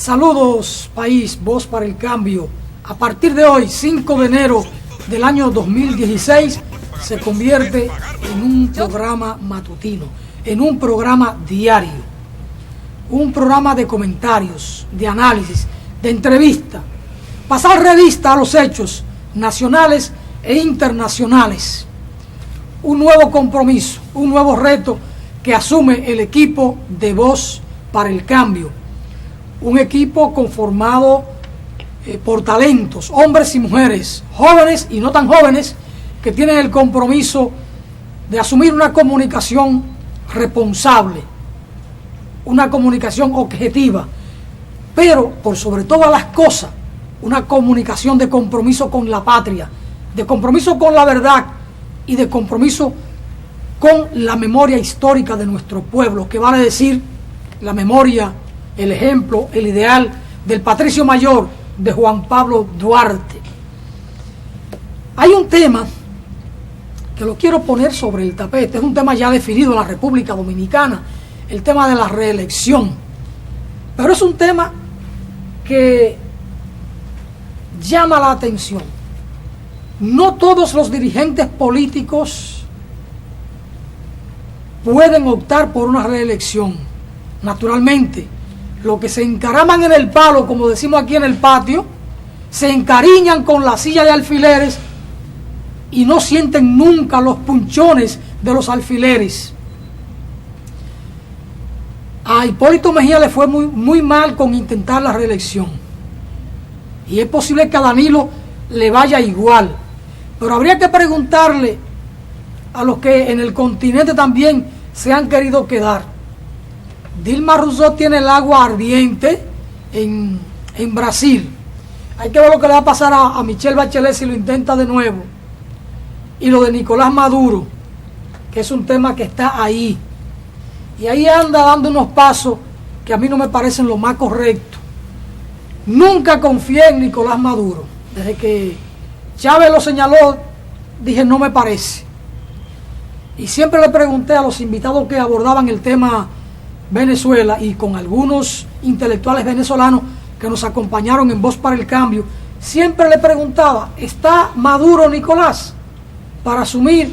Saludos, país, voz para el cambio. A partir de hoy, 5 de enero del año 2016, se convierte en un programa matutino, en un programa diario, un programa de comentarios, de análisis, de entrevista, pasar revista a los hechos nacionales e internacionales. Un nuevo compromiso, un nuevo reto que asume el equipo de Voz para el Cambio. Un equipo conformado por talentos, hombres y mujeres, jóvenes y no tan jóvenes, que tienen el compromiso de asumir una comunicación responsable, una comunicación objetiva, pero por sobre todas las cosas, una comunicación de compromiso con la patria, de compromiso con la verdad y de compromiso con la memoria histórica de nuestro pueblo, que vale decir la memoria, el ejemplo, el ideal del patricio mayor de Juan Pablo Duarte. Hay un tema que lo quiero poner sobre el tapete, es un tema ya definido en la República Dominicana, el tema de la reelección, pero es un tema que llama la atención. No todos los dirigentes políticos pueden optar por una reelección. Naturalmente, los que se encaraman en el palo, como decimos aquí en el patio, se encariñan con la silla de alfileres y no sienten nunca los punchones de los alfileres. A Hipólito Mejía le fue muy mal con intentar la reelección. Y es posible que a Danilo le vaya igual. Pero habría que preguntarle a los que en el continente también se han querido quedar. Dilma Rousseff tiene el agua ardiente en Brasil. Hay que ver lo que le va a pasar a Michelle Bachelet si lo intenta de nuevo. Y lo de Nicolás Maduro, que es un tema que está ahí. Y ahí anda dando unos pasos que a mí no me parecen lo más correctos. Nunca confié en Nicolás Maduro. Desde que Chávez lo señaló, dije no me parece. Y siempre le pregunté a los invitados que abordaban el tema Venezuela y con algunos intelectuales venezolanos que nos acompañaron en Voz para el Cambio, siempre le preguntaba, ¿está maduro Nicolás para asumir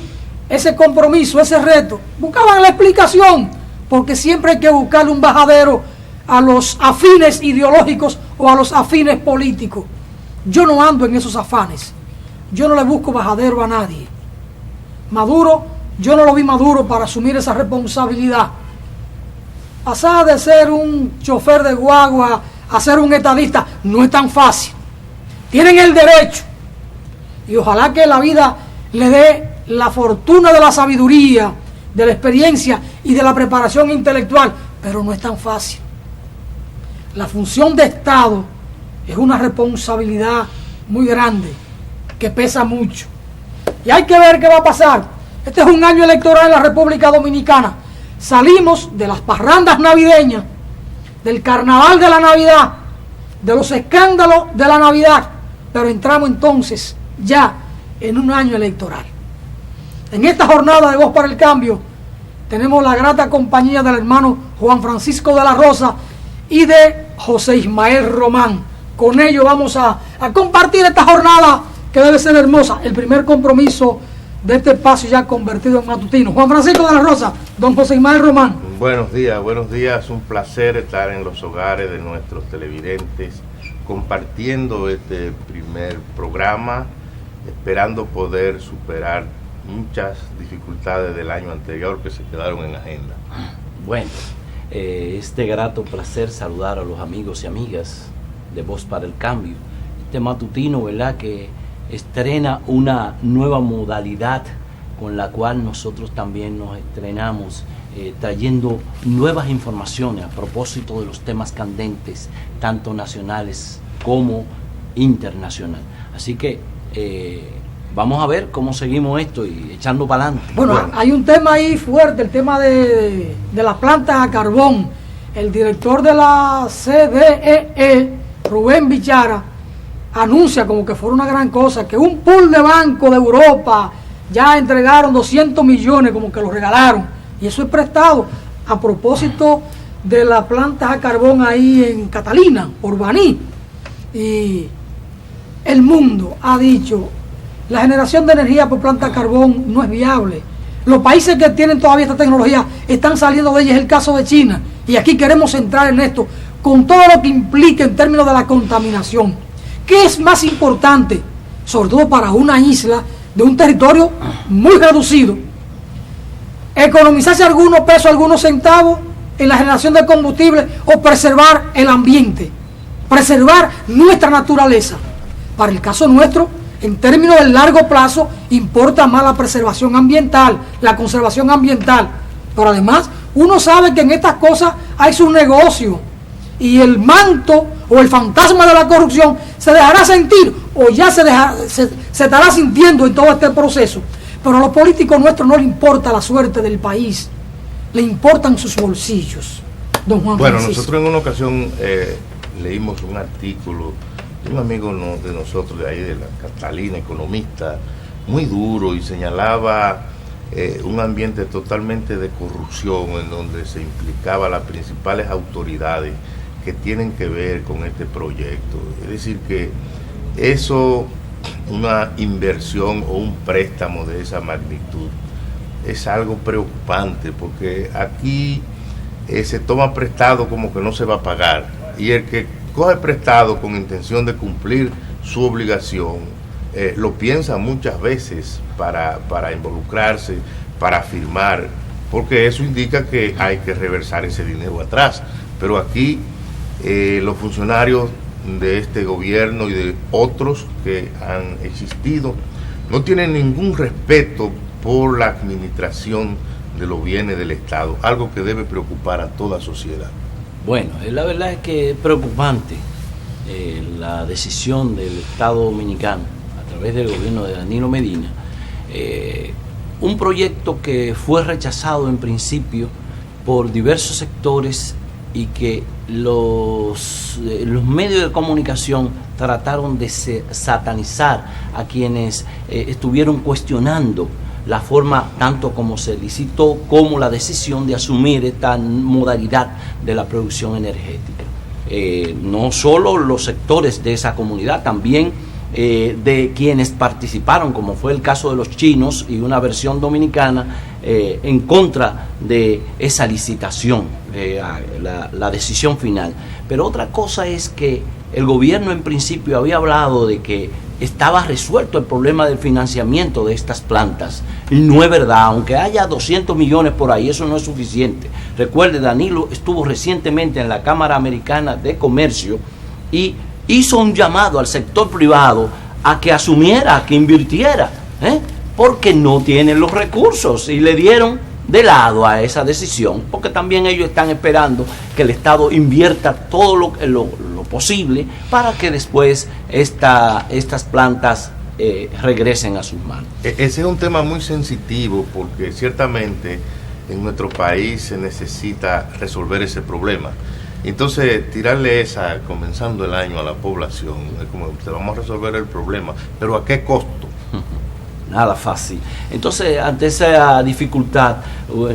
ese compromiso, ese reto? Buscaban la explicación, porque siempre hay que buscarle un bajadero a los afines ideológicos o a los afines políticos. Yo no ando en esos afanes, yo no le busco bajadero a nadie. Maduro, yo no lo vi maduro para asumir esa responsabilidad. Pasar de ser un chofer de guagua a ser un estadista no es tan fácil. Tienen el derecho y ojalá que la vida le dé la fortuna de la sabiduría, de la experiencia y de la preparación intelectual, pero no es tan fácil. La función de Estado es una responsabilidad muy grande que pesa mucho y hay que ver qué va a pasar. Este es un año electoral en la República Dominicana. Salimos de las parrandas navideñas, del carnaval de la Navidad, de los escándalos de la Navidad, pero entramos entonces ya en un año electoral. En esta jornada de Voz para el Cambio tenemos la grata compañía del hermano Juan Francisco de la Rosa y de José Ismael Román. Con ello vamos a compartir esta jornada que debe ser hermosa, el primer compromiso de este espacio ya convertido en matutino. Juan Francisco de la Rosa, don José Ismael Román. Buenos días, un placer estar en los hogares de nuestros televidentes, compartiendo este primer programa, esperando poder superar muchas dificultades del año anterior que se quedaron en agenda. Bueno, este grato placer saludar a los amigos y amigas de Voz para el Cambio. Este matutino, ¿verdad?, que estrena una nueva modalidad con la cual nosotros también nos estrenamos, trayendo nuevas informaciones a propósito de los temas candentes, tanto nacionales como internacional. Así que vamos a ver cómo seguimos esto y echando para adelante. Bueno, hay un tema ahí fuerte, el tema de las plantas a carbón. El director de la CDEE, Rubén Bichara, anuncia como que fuera una gran cosa, que un pool de banco de Europa ya entregaron 200 millones, como que lo regalaron, y eso es prestado a propósito de la planta a carbón ahí en Catalina, por Baní, y el mundo ha dicho, la generación de energía por planta a carbón no es viable. Los países que tienen todavía esta tecnología están saliendo de ella, es el caso de China, y aquí queremos entrar en esto, con todo lo que implica en términos de la contaminación. ¿Qué es más importante, sobre todo para una isla de un territorio muy reducido? Economizarse algunos pesos, algunos centavos en la generación de combustible, o preservar el ambiente, preservar nuestra naturaleza. Para el caso nuestro, en términos de largo plazo, importa más la preservación ambiental, la conservación ambiental. Pero además, uno sabe que en estas cosas hay su negocio, y el manto o el fantasma de la corrupción se dejará sentir, o ya se estará sintiendo en todo este proceso. Pero a los políticos nuestros no les importa la suerte del país, le importan sus bolsillos. Don Juan Bueno, Francisco. nosotros en una ocasión leímos un artículo de un amigo de nosotros de ahí, de la Catalina, economista, muy duro, y señalaba un ambiente totalmente de corrupción en donde se implicaba las principales autoridades que tienen que ver con este proyecto. Es decir, que eso, una inversión o un préstamo de esa magnitud, es algo preocupante, porque aquí se toma prestado como que no se va a pagar, y el que coge prestado con intención de cumplir su obligación, lo piensa muchas veces para involucrarse, para firmar, porque eso indica que hay que reversar ese dinero atrás. Pero aquí los funcionarios de este gobierno y de otros que han existido no tienen ningún respeto por la administración de los bienes del Estado, algo que debe preocupar a toda sociedad. Bueno, la verdad es que es preocupante la decisión del Estado Dominicano a través del gobierno de Danilo Medina, un proyecto que fue rechazado en principio por diversos sectores y que los medios de comunicación trataron de satanizar a quienes estuvieron cuestionando la forma tanto como se licitó como la decisión de asumir esta modalidad de la producción energética. No solo los sectores de esa comunidad, también de quienes participaron, como fue el caso de los chinos y una versión dominicana en contra de esa licitación, la decisión final. Pero otra cosa es que el gobierno en principio había hablado de que estaba resuelto el problema del financiamiento de estas plantas, y no es verdad. Aunque haya 200 millones por ahí, eso no es suficiente. Recuerde, Danilo estuvo recientemente en la Cámara Americana de Comercio y hizo un llamado al sector privado a que asumiera, a que invirtiera, porque no tienen los recursos, y le dieron de lado a esa decisión, porque también ellos están esperando que el Estado invierta todo lo posible para que después estas plantas regresen a sus manos. Ese es un tema muy sensitivo, porque ciertamente en nuestro país se necesita resolver ese problema. Entonces, tirarle esa, comenzando el año, a la población, es como, vamos a resolver el problema, pero ¿a qué costo? Nada fácil. Entonces, ante esa dificultad,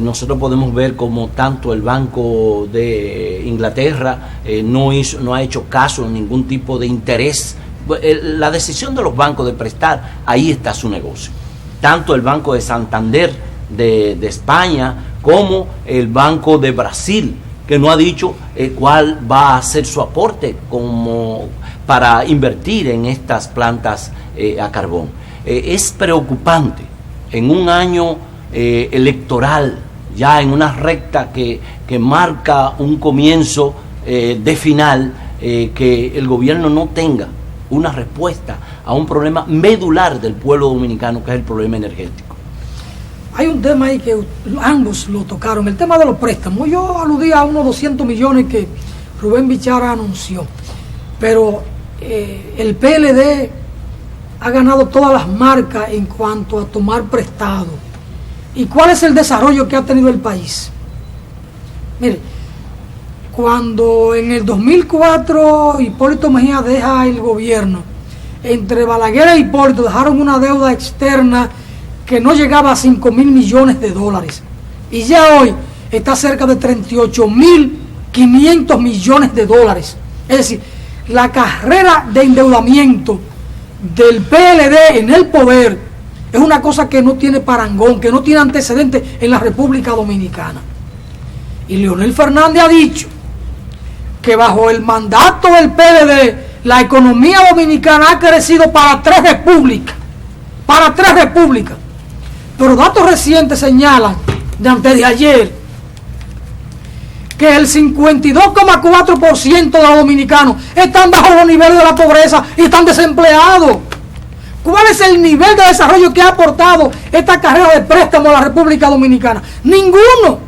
nosotros podemos ver como tanto el Banco de Inglaterra no ha hecho caso en ningún tipo de interés. La decisión de los bancos de prestar, ahí está su negocio. Tanto el Banco de Santander de España como el Banco de Brasil, que no ha dicho cuál va a ser su aporte como para invertir en estas plantas a carbón. Es preocupante en un año electoral, ya en una recta que marca un comienzo de final, que el gobierno no tenga una respuesta a un problema medular del pueblo dominicano, que es el problema energético. Hay un tema ahí que ambos lo tocaron, el tema de los préstamos. Yo aludí a unos 200 millones que Rubén Bichara anunció, pero el PLD ha ganado todas las marcas en cuanto a tomar prestado. ¿Y cuál es el desarrollo que ha tenido el país? Mire, cuando en el 2004 Hipólito Mejía deja el gobierno, entre Balaguer e Hipólito dejaron una deuda externa que no llegaba a $5,000 millones, y ya hoy está cerca de 38,000 500 millones de dólares. Es decir, la carrera de endeudamiento del PLD en el poder es una cosa que no tiene parangón, que no tiene antecedentes en la República Dominicana. Y Leonel Fernández ha dicho que bajo el mandato del PLD la economía dominicana ha crecido para 3 repúblicas. Para 3 repúblicas. Pero datos recientes señalan, de antes de ayer, que el 52,4% de los dominicanos están bajo los niveles de la pobreza y están desempleados. ¿Cuál es el nivel de desarrollo que ha aportado esta carrera de préstamo a la República Dominicana? Ninguno.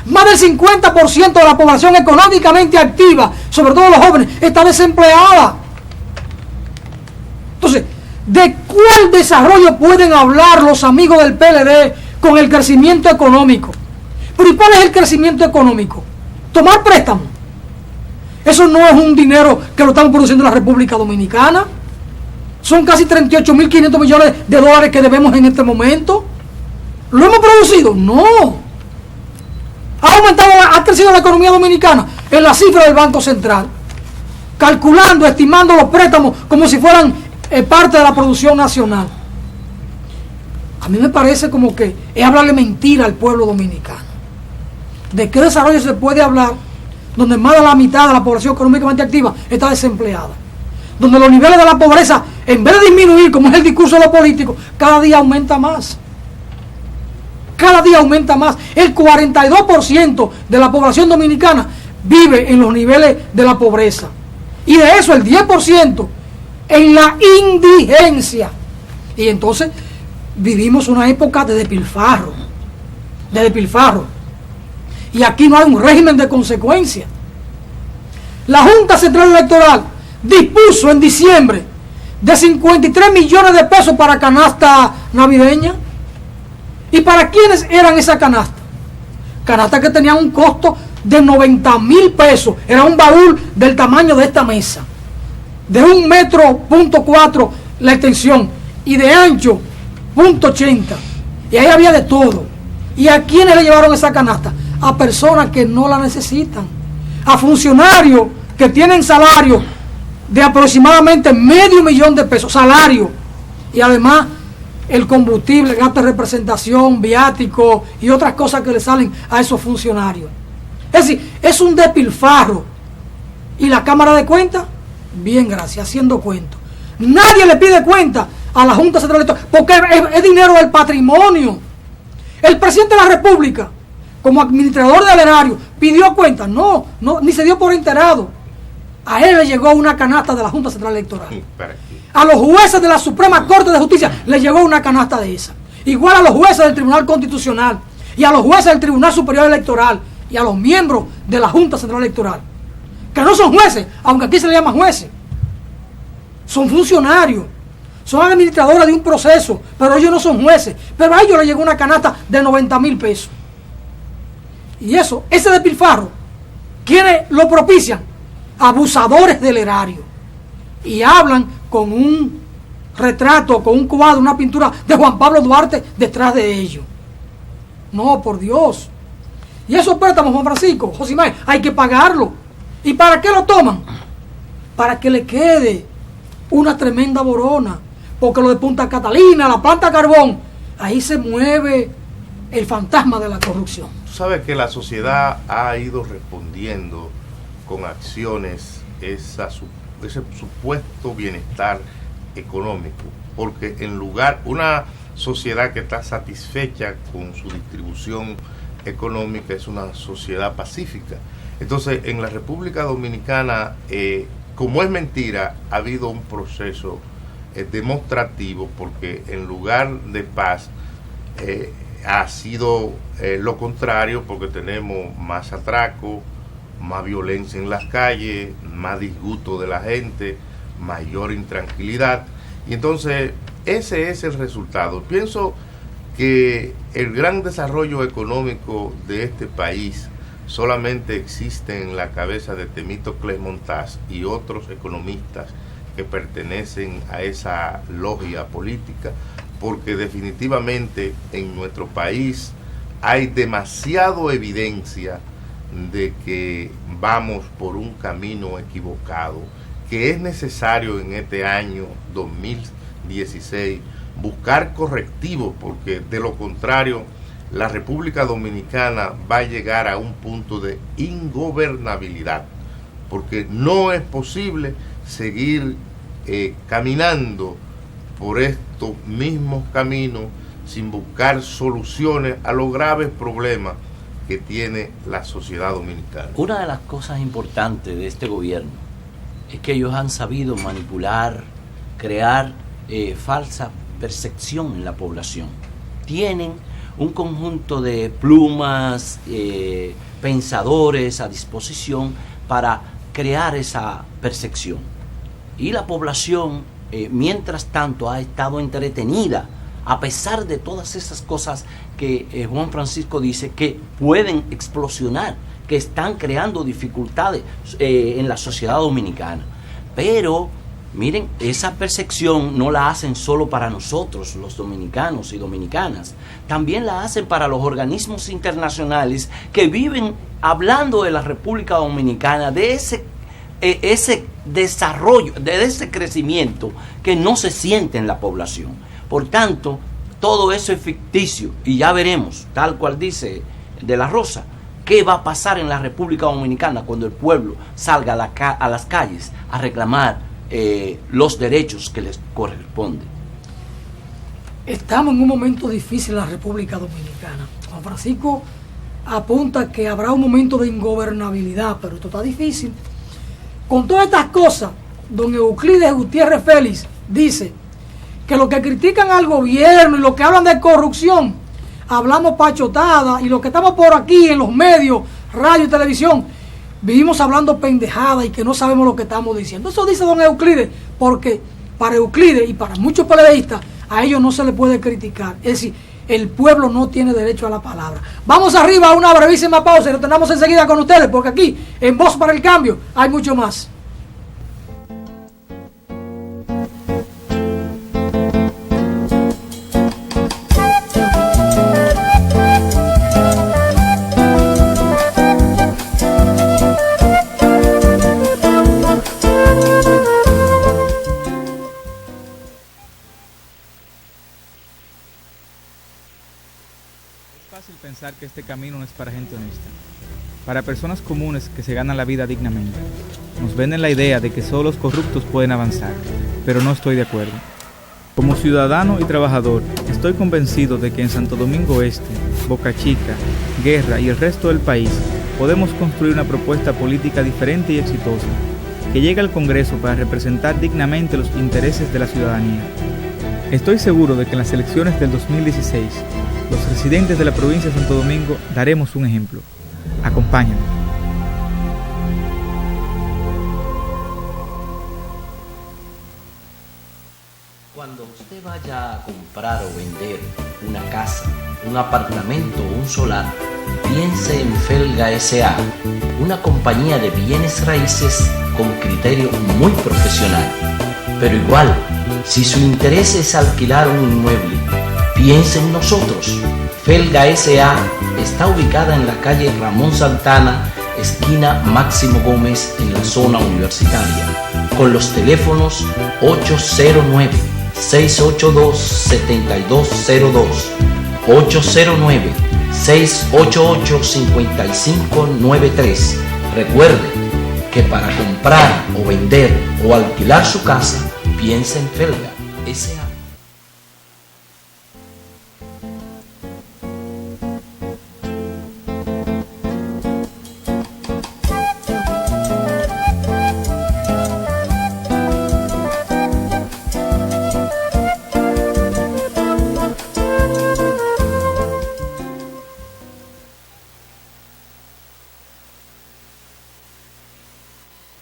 Más del 50% de la población económicamente activa, sobre todo los jóvenes, está desempleada. Entonces, ¿de cuál desarrollo pueden hablar los amigos del PLD con el crecimiento económico? ¿Pero y cuál es el crecimiento económico? Tomar préstamo. Eso no es un dinero que lo estamos produciendo en la República Dominicana. Son casi 38.500 millones de dólares que debemos en este momento. ¿Lo hemos producido? No. Ha crecido la economía dominicana en la cifra del Banco Central, calculando, estimando los préstamos como si fueran parte de la producción nacional. A mí me parece como que es hablarle mentira al pueblo dominicano. ¿De qué desarrollo se puede hablar donde más de la mitad de la población económicamente activa está desempleada? Donde los niveles de la pobreza, en vez de disminuir, como es el discurso de los políticos, cada día aumenta más. Cada día aumenta más. El 42% de la población dominicana vive en los niveles de la pobreza. Y de eso el 10% en la indigencia. Y entonces vivimos una época de despilfarro. De despilfarro. Y aquí no hay un régimen de consecuencia. La Junta Central Electoral dispuso en diciembre de 53 millones de pesos para canasta navideña. ¿Y para quiénes eran esas canastas? Canastas que tenían un costo de 90,000 pesos. Era un baúl del tamaño de esta mesa. De 1,4 m la extensión y de ancho 0,80. Y ahí había de todo. ¿Y a quiénes le llevaron esa canasta? A personas que no la necesitan. A funcionarios que tienen salario de aproximadamente $500,000 de pesos. Salario. Y además el combustible, gasto de representación, viático y otras cosas que le salen a esos funcionarios. Es decir, es un despilfarro. ¿Y la Cámara de Cuentas? Bien, gracias, haciendo cuentos. Nadie le pide cuenta a la Junta Central Electoral porque es dinero del patrimonio. El presidente de la República, como administrador del erario, pidió cuenta. No, ni se dio por enterado. A él le llegó una canasta de la Junta Central Electoral. A los jueces de la Suprema Corte de Justicia le llegó una canasta de esa. Igual a los jueces del Tribunal Constitucional y a los jueces del Tribunal Superior Electoral y a los miembros de la Junta Central Electoral. Que no son jueces, aunque aquí se le llaman jueces. Son funcionarios. Son administradores de un proceso, pero ellos no son jueces. Pero a ellos les llegó una canasta de 90,000 pesos. Y eso, ese despilfarro, ¿quiénes lo propician? Abusadores del erario. Y hablan con un retrato, con un cuadro, una pintura de Juan Pablo Duarte detrás de ellos. No, por Dios. Y esos préstamos, Juan Francisco, Josimar, hay que pagarlo. ¿Y para qué lo toman? Para que le quede una tremenda borona. Porque lo de Punta Catalina, la planta de carbón, ahí se mueve el fantasma de la corrupción. Tú sabes que la sociedad ha ido respondiendo con acciones ese supuesto bienestar económico, porque en lugar, una sociedad que está satisfecha con su distribución económica es una sociedad pacífica. Entonces, en la República Dominicana, como es mentira, ha habido un proceso demostrativo, porque en lugar de paz ha sido lo contrario, porque tenemos más atraco, más violencia en las calles, más disgusto de la gente, mayor intranquilidad. Y entonces ese es el resultado. Pienso que el gran desarrollo económico de este país solamente existe en la cabeza de Temístocles Montaz y otros economistas que pertenecen a esa logia política, porque definitivamente en nuestro país hay demasiada evidencia de que vamos por un camino equivocado, que es necesario en este año 2016 buscar correctivos, porque de lo contrario la República Dominicana va a llegar a un punto de ingobernabilidad, porque no es posible seguir caminando por estos mismos caminos sin buscar soluciones a los graves problemas que tiene la sociedad dominicana. Una de las cosas importantes de este gobierno es que ellos han sabido manipular, crear falsa percepción en la población. Tienen un conjunto de plumas, pensadores a disposición para crear esa percepción. Y la población, mientras tanto, ha estado entretenida, a pesar de todas esas cosas que Juan Francisco dice que pueden explosionar, que están creando dificultades en la sociedad dominicana. Pero miren, esa percepción no la hacen solo para nosotros, los dominicanos y dominicanas. También la hacen para los organismos internacionales que viven hablando de la República Dominicana, de ese desarrollo, de ese crecimiento que no se siente en la población. Por tanto, todo eso es ficticio y ya veremos, tal cual dice De la Rosa, qué va a pasar en la República Dominicana cuando el pueblo salga a las calles a reclamar los derechos que les corresponden. Estamos en un momento difícil en la República Dominicana. Juan Francisco apunta que habrá un momento de ingobernabilidad, pero esto está difícil. Con todas estas cosas, don Euclides Gutiérrez Félix dice que los que critican al gobierno y los que hablan de corrupción, hablamos pachotada, y los que estamos por aquí en los medios, radio y televisión, vivimos hablando pendejada y que no sabemos lo que estamos diciendo. Eso dice don Euclides, porque para Euclides y para muchos peledeístas, a ellos no se les puede criticar. Es decir, el pueblo no tiene derecho a la palabra. Vamos arriba a una brevísima pausa y retornamos enseguida con ustedes, porque aquí, en Voz para el Cambio, hay mucho más. Pensar que este camino no es para gente honesta, para personas comunes que se ganan la vida dignamente. Nos venden la idea de que solo los corruptos pueden avanzar, pero no estoy de acuerdo. Como ciudadano y trabajador, estoy convencido de que en Santo Domingo Este, Boca Chica, Guerra y el resto del país podemos construir una propuesta política diferente y exitosa, que llegue al Congreso para representar dignamente los intereses de la ciudadanía. Estoy seguro de que en las elecciones del 2016, los residentes de la provincia de Santo Domingo daremos un ejemplo. Acompáñanos. Cuando usted vaya a comprar o vender una casa, un apartamento o un solar, piense en Felga S.A., una compañía de bienes raíces con criterio muy profesional. Pero igual, si su interés es alquilar un inmueble, piense en nosotros. Felga S.A. está ubicada en la calle Ramón Santana, esquina Máximo Gómez, en la zona universitaria, con los teléfonos 809-682-7202, 809-688-5593. Recuerde que para comprar o vender o alquilar su casa, piense en Felga S.A.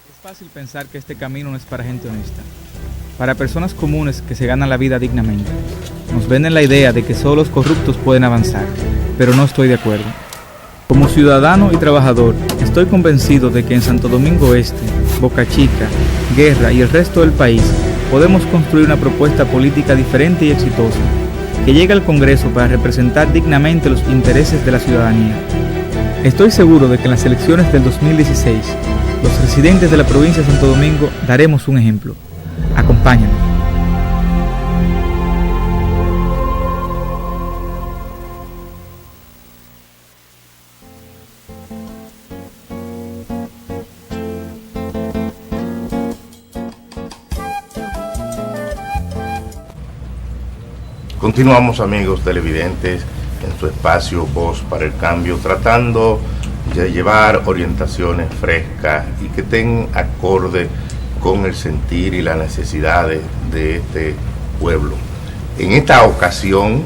Es fácil pensar que este camino no es para gente honesta, para personas comunes que se ganan la vida dignamente. Nos venden la idea de que solo los corruptos pueden avanzar, pero no estoy de acuerdo. Como ciudadano y trabajador, estoy convencido de que en Santo Domingo Este, Boca Chica, Guerra y el resto del país podemos construir una propuesta política diferente y exitosa, que llegue al Congreso para representar dignamente los intereses de la ciudadanía. Estoy seguro de que en las elecciones del 2016, los residentes de la provincia de Santo Domingo daremos un ejemplo. Acompáñanos. Continuamos, amigos televidentes, en su espacio Voz para el Cambio, tratando de llevar orientaciones frescas y que estén acorde con el sentir y las necesidades de este pueblo. En esta ocasión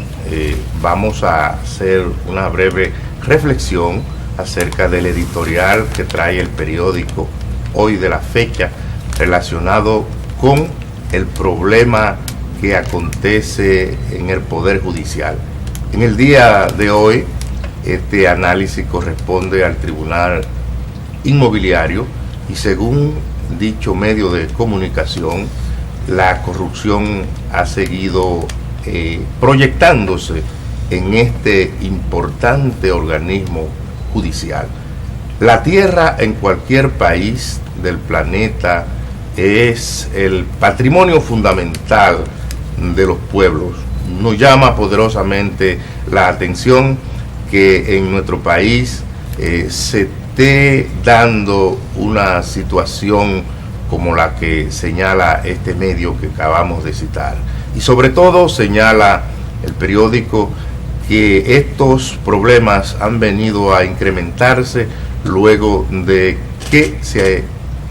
vamos a hacer una breve reflexión acerca del editorial que trae el periódico Hoy de la Fecha, relacionado con el problema que acontece en el Poder Judicial. En el día de hoy, este análisis corresponde al Tribunal Inmobiliario y, según dicho medio de comunicación, la corrupción ha seguido proyectándose en este importante organismo judicial. La tierra en cualquier país del planeta es el patrimonio fundamental de los pueblos. Nos llama poderosamente la atención que en nuestro país se esté dando una situación como la que señala este medio que acabamos de citar. Y sobre todo señala el periódico que estos problemas han venido a incrementarse luego de que se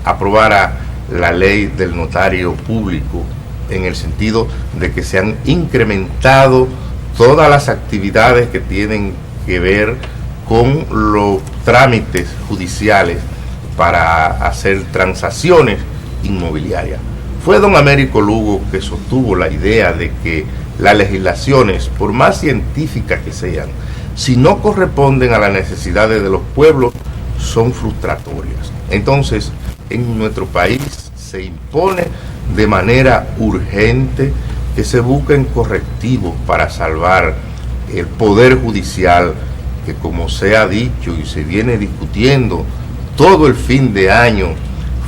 aprobara la ley del notario público, en el sentido de que se han incrementado todas las actividades que tienen que ver con los trámites judiciales para hacer transacciones inmobiliarias. Fue don Américo Lugo que sostuvo la idea de que las legislaciones, por más científicas que sean, si no corresponden a las necesidades de los pueblos, son frustratorias. Entonces, en nuestro país se impone de manera urgente que se busquen correctivos para salvar el Poder Judicial, que, como se ha dicho y se viene discutiendo todo el fin de año,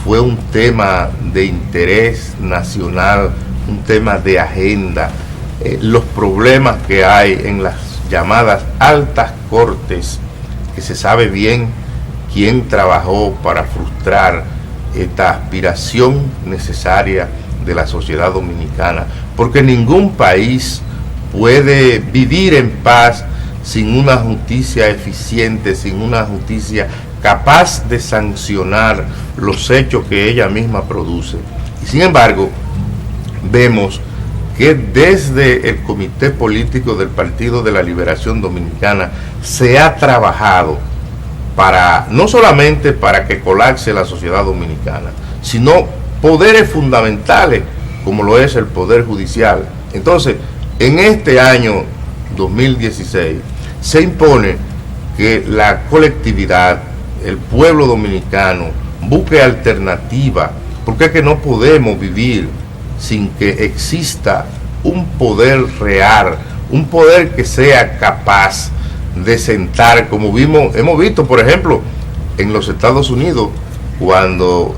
fue un tema de interés nacional, un tema de agenda. Los problemas que hay en las llamadas altas cortes, que se sabe bien quién trabajó para frustrar esta aspiración necesaria de la sociedad dominicana, porque ningún país puede vivir en paz sin una justicia eficiente, sin una justicia capaz de sancionar los hechos que ella misma produce. Y sin embargo, vemos que desde el Comité Político del Partido de la Liberación Dominicana se ha trabajado para, no solamente para que colapse la sociedad dominicana, sino poderes fundamentales como lo es el Poder Judicial. Entonces, en este año 2016 se impone que la colectividad, el pueblo dominicano, busque alternativa, porque es que no podemos vivir sin que exista un poder real, un poder que sea capaz de sentar, como hemos visto, por ejemplo, en los Estados Unidos, cuando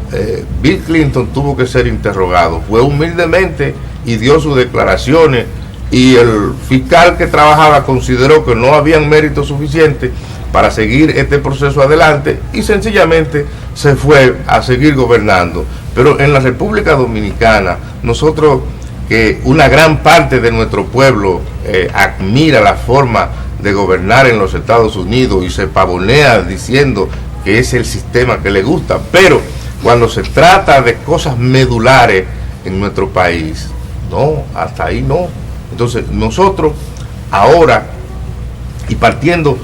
Bill Clinton tuvo que ser interrogado, fue humildemente y dio sus declaraciones, y el fiscal que trabajaba consideró que no habían méritos suficientes para seguir este proceso adelante y sencillamente se fue a seguir gobernando. Pero en la República Dominicana, nosotros, que una gran parte de nuestro pueblo admira la forma de gobernar en los Estados Unidos y se pavonea diciendo que es el sistema que le gusta, pero cuando se trata de cosas medulares en nuestro país, no, hasta ahí no. Entonces nosotros ahora, y partiendo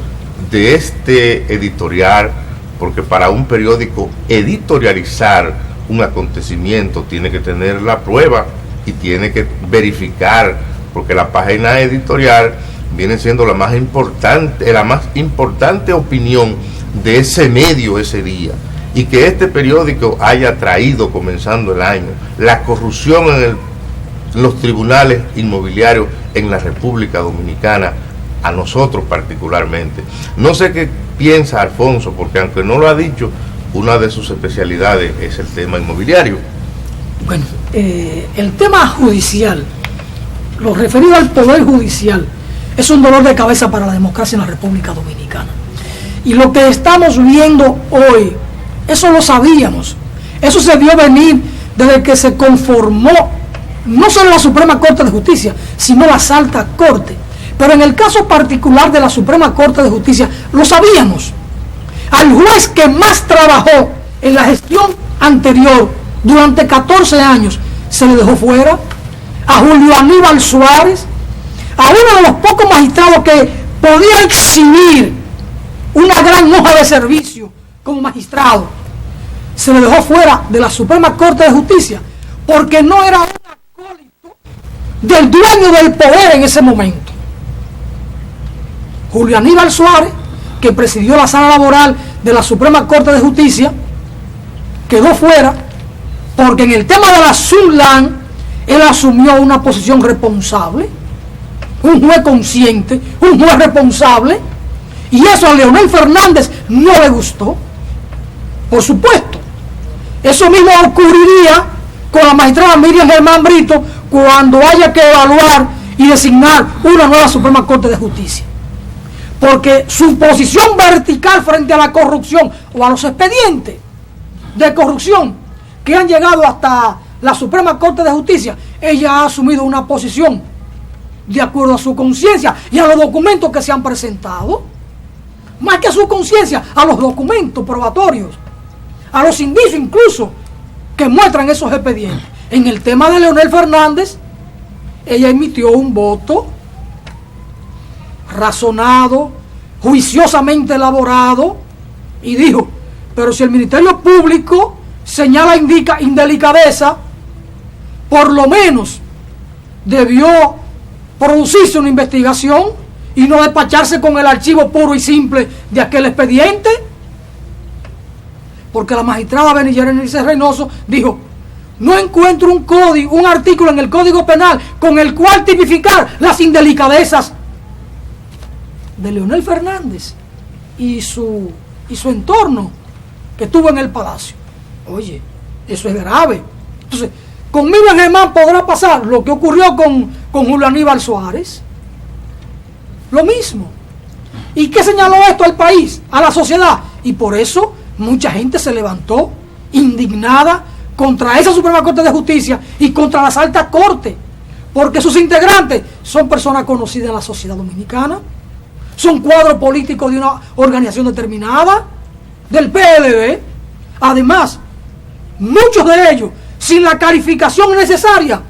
de este editorial, porque para un periódico editorializar un acontecimiento tiene que tener la prueba y tiene que verificar, porque la página editorial viene siendo la más importante opinión de ese medio ese día, y que este periódico haya traído, comenzando el año, la corrupción en los tribunales inmobiliarios en la República Dominicana, a nosotros particularmente. No sé piensa Alfonso, porque aunque no lo ha dicho, una de sus especialidades es el tema inmobiliario. Bueno, el tema judicial, lo referido al poder judicial, es un dolor de cabeza para la democracia en la República Dominicana. Y lo que estamos viendo hoy, eso lo sabíamos. Eso se vio venir desde que se conformó no solo la Suprema Corte de Justicia, sino las altas cortes. Pero en el caso particular de la Suprema Corte de Justicia, lo sabíamos. Al juez que más trabajó en la gestión anterior durante 14 años se le dejó fuera, a Julio Aníbal Suárez, a uno de los pocos magistrados que podía exhibir una gran hoja de servicio como magistrado, se le dejó fuera de la Suprema Corte de Justicia porque no era un acólito del dueño del poder en ese momento. Julio Aníbal Suárez, que presidió la sala laboral de la Suprema Corte de Justicia, quedó fuera porque en el tema de la Sunland él asumió una posición responsable, un juez consciente, un juez responsable, y eso a Leonel Fernández no le gustó. Por supuesto, eso mismo ocurriría con la magistrada Miriam Germán Brito cuando haya que evaluar y designar una nueva Suprema Corte de Justicia. Porque su posición vertical frente a la corrupción o a los expedientes de corrupción que han llegado hasta la Suprema Corte de Justicia, ella ha asumido una posición de acuerdo a su conciencia y a los documentos que se han presentado, más que a su conciencia, a los documentos probatorios, a los indicios incluso que muestran esos expedientes. En el tema de Leonel Fernández, ella emitió un voto razonado, juiciosamente elaborado, y dijo, pero si el Ministerio Público señala indelicadeza, por lo menos debió producirse una investigación y no despacharse con el archivo puro y simple de aquel expediente. Porque la magistrada Benillerenice Reynoso dijo, no encuentro un artículo en el Código Penal con el cual tipificar las indelicadezas de Leonel Fernández y su entorno que tuvo en el palacio. Oye, eso es grave. Entonces, con Miriam Germán podrá pasar lo que ocurrió con Julio Aníbal Suárez. Lo mismo. ¿Y qué señaló esto al país, a la sociedad? Y por eso mucha gente se levantó indignada contra esa Suprema Corte de Justicia y contra las altas cortes, porque sus integrantes son personas conocidas en la sociedad dominicana, son cuadros políticos de una organización determinada, del PLD. Además, muchos de ellos sin la calificación necesaria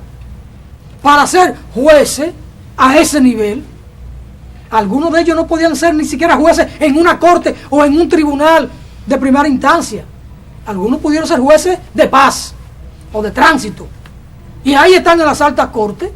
para ser jueces a ese nivel. Algunos de ellos no podían ser ni siquiera jueces en una corte o en un tribunal de primera instancia. Algunos pudieron ser jueces de paz o de tránsito. Y ahí están en las altas cortes.